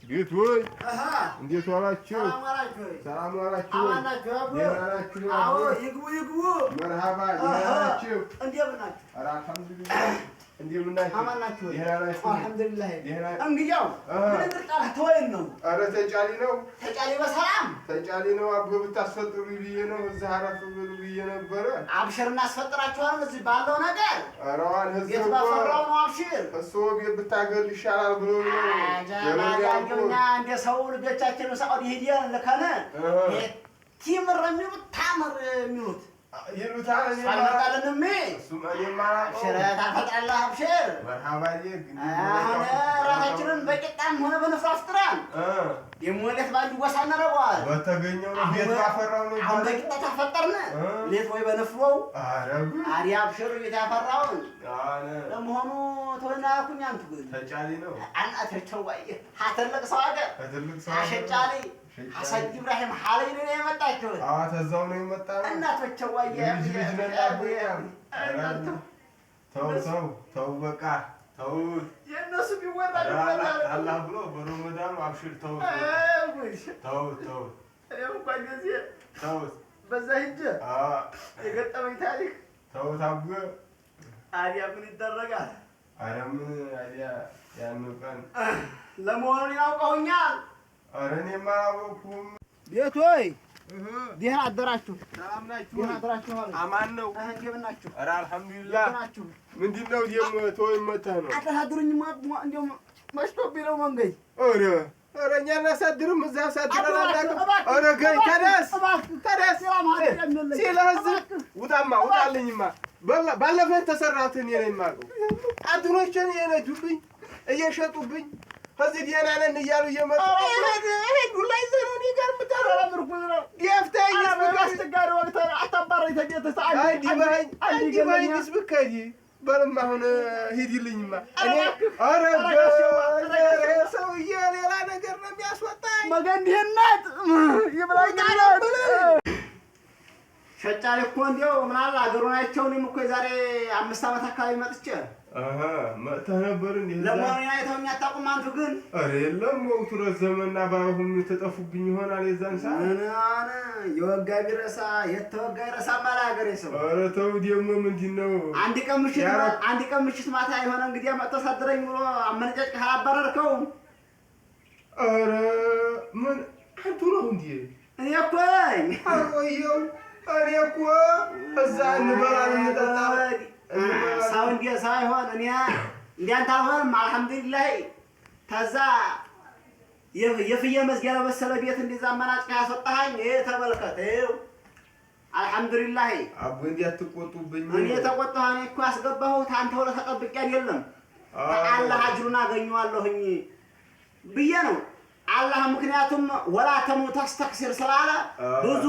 ቤት ወይ እንዴት ዋላችሁ? ሰላም ዋላችሁ? ደህና ናችሁ? አዎ ይግቡ። መርሃባ ደህና ናችሁ? እንደምን ናችሁ? ኧረ አልሐምዱሊላህ። እንደምን ናችሁ? አማን ናችሁ? ደህና ናችሁ? አልሐምዱሊላህ። እንግዲያው ምን ጥርጣራ ተወይን ነው? ኧረ ተጫሊ ነው። ተጫሊ በሰላም ተጫሊ ነው። አቦ ብታስፈጥሩ ብዬ ነው። እዛ አረፍ ብሉ ብዬ ነበረ። አብሽር እናስፈጥራችኋለን እዚህ ባለው ነገር። ኧረ ዋን ህዝብ ቤት ባፈራው ነው አብሽር። እሱ ቤት ብታገል ይሻላል ብሎ ነው። ጀማዳኛ እንደ ሰው ልጆቻችን ሳውዲ ሄዲያን ለካነ ቲምር የሚሉት ታምር የሚሉት ይሉታል። አልመጣልንም። እሱም እኔማ ሽረት አፈጥራለሁ አብሽር። መርሃባዬ ግን አሁን ራሳችንን በቂጣም ሆነ በነፍስ አፍጥረን የሞለት ባንድ ወሳ እናደርገዋል። በተገኘው ነው ቤት ባፈራው ነው። አሁን በቂጣ ታፈጠርን ሌት ወይ በነፍሮው አሪያ አብሽር ቤት ያፈራውን ለመሆኑ ተወናኩኝ አንቱ ግን ተጫሊ ነው አናተቸው ወይ ሀተልቅ ሰው አገር አሸጫሊ ሐሰን ኢብራሂም ሐለይን ነው የመጣችው። ተዛው ነው የመጣው። እናቶቸው ወይ ተው በቃ ተው። የነሱ ቢወራ አላህ ብሎ በረመዳን አብሽር ተው እንኳን ጊዜ ተው በዛ ሂጅ የገጠመኝ ታሪክ ተው ታቡ አዲያ ምን ይደረጋል? ኧረ ምን አዲያ ያን ቀን ለመሆኑ ያውቀውኛል? ኧረ እኔማ አላወኩም። ቤት ወይ ደህና አደራችሁ? ሰላም ናችሁ? ደህና አደራችሁ? አማን ነው። እንደምን ናችሁ? ኧረ አልሐምዱሊላህ። ምንድን ነው ደግሞ ተወኝ መተህ ነው? አታሳድሩኝማ እንደው መሽቶብኝ ነው መንገድ። ኧረ እኛ እናሳድርም እዛ አሳድረን አናውቅም። ኧረ ገኝ ተነስ ሲለህ እዚህ ውጣማ ውጣልኝማ። ባለፈው የተሰራሁትን እኔ ነኝ የማውቀው። አድኖችን እየነዱብኝ እየሸጡብኝ ከዚህ ደህና ነን እያሉ እየመጡ ዱላ ይዘህ ነው እኔ ጋር የምታረምርኩት ነው። ደፍተኸኝ አስቸጋሪ ወቅት አታባረኝ ተጌተህ አንዲበኸኝ ስብከዲ በልማ አሁን ሂድልኝማ። እኔ ኧረ ሰውዬ ሌላ ነገር ነው የሚያስወጣኝ። መገንዲህነት ይብላኛል። ሸጫሌ እኮ እንዲያው ምናለ አገሩን አይቼው እኔም እኮ የዛሬ 5 ዓመት አካባቢ መጥቼ መጥተህ ነበር እንዴ? ለመሆኑ አይተውኝ አታውቁም አንቱ ግን? ኧረ የለም ወቅቱ ረዘመና ባይሆን ተጠፉብኝ ይሆናል የዛን ሰዓት። የወጋ ቢረሳ የተወጋ ይረሳል ማለት ሀገሬ ሰው። ኧረ ተው ደግሞ ምንድን ነው አንድ ቀን ምሽት ማታ የሆነ እንግዲህ መጥቶ ሳድረኝ ብሎ አመነጫጭ ካላባረርከውም። ኧረ ምን አንቱ ነው እንዴ? እኔ እኮ ነኝ። አቆየው እኔ እኮ እዛ እንበላለን እንጠጣለን ሰው እንደ ሳይሆን እኔ እንዲያንተ አልሆንም። አልሐምዱሊላህ ተዛ የፍየል መዝጊያ ለመሰለ ቤት እንደዛ አመናጭቀህ ያስወጣኸኝ ተመልከት። ይኸው አልሐምዱሊላህ። አቦ እንዲያትቆጡብኝ እኔ ተቆጣሁ። እኔ እኮ ያስገባሁት አንተ ወለ ተጠብቄ አይደለም አላህ አጅሩን አገኘዋለሁኝ ብዬ ነው። አላህ ምክንያቱም ወላ ተሙት ተስተክሲር ስላለ ብዙ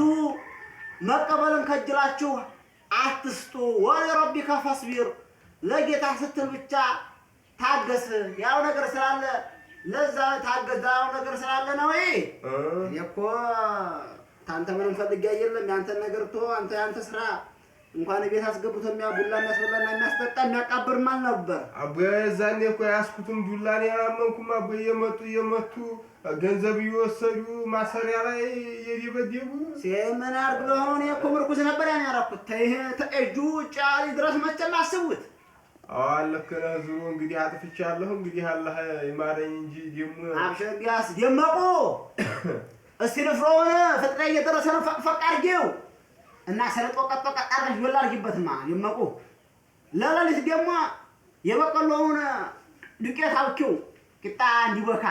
መቀበልን ከጅላችሁ አትስጡ። ወለረቢከ ፈስቢር ለጌታ ስትል ብቻ ታገስ ያው ነገር ስላለ ለዛ ታገስ ያው ነገር ስላለ ነው። እኔ እኮ ታንተ ምንም ፈልጌ አይደለም። ያንተ ነገር አንተ ያንተ ስራ እንኳን ቤት አስገብቶ የሚያቡላ የሚያስበላና የሚያስጠጣ የሚያቃብር ማን ነበር? አቦ የዛኔ እኮ ያስኩትም ዱላኔ ያላመንኩም። አቦ እየመቱ ገንዘብ እየወሰዱ ማሰሪያ ላይ እየደበደቡ ምን አድርግ ብለው ነው? እኔ እኮ ምርኩዝ ነበር ያን ያደረኩት። ተእጁ ጫሊ ድረስ መቼም አስቡት። ልክ ነህ። ዙሮ እንግዲህ አጥፍቻለሁ። እንግዲህ አላህ ይማረኝ እንጂ ደግሞ አብሽር ቢያስ ደመቁ እስቲ ንፍሮውን ፍጥሬ እየደረሰ ነው። ፈቅ አድርጌው እና ሰለጦ ቀጥ አድርገሽ ወላ አድርጊበትማ ደመቁ። ለሌሊት ደግሞ የበቀሎውን ዱቄት አብኪው ቂጣ እንዲቦካ